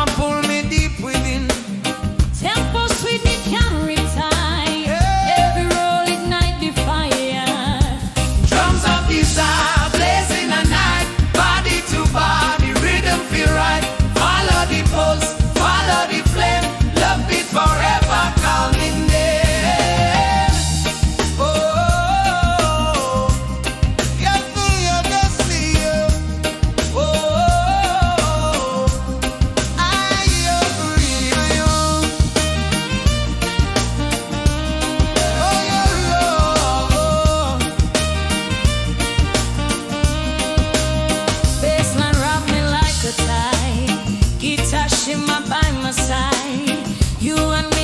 and pull me deep within. Tempo sweet, it can retire. Every roll ignite the fire. Drums of desire, blazing a night. Body to body, rhythm feel right. Follow the pulse, follow the flame. Love it forever, calling name. Oh, get me a destiny. Oh, I agree. Oh, your love. Bassline rock me like a tide. Guitar shimmer by my side. You and me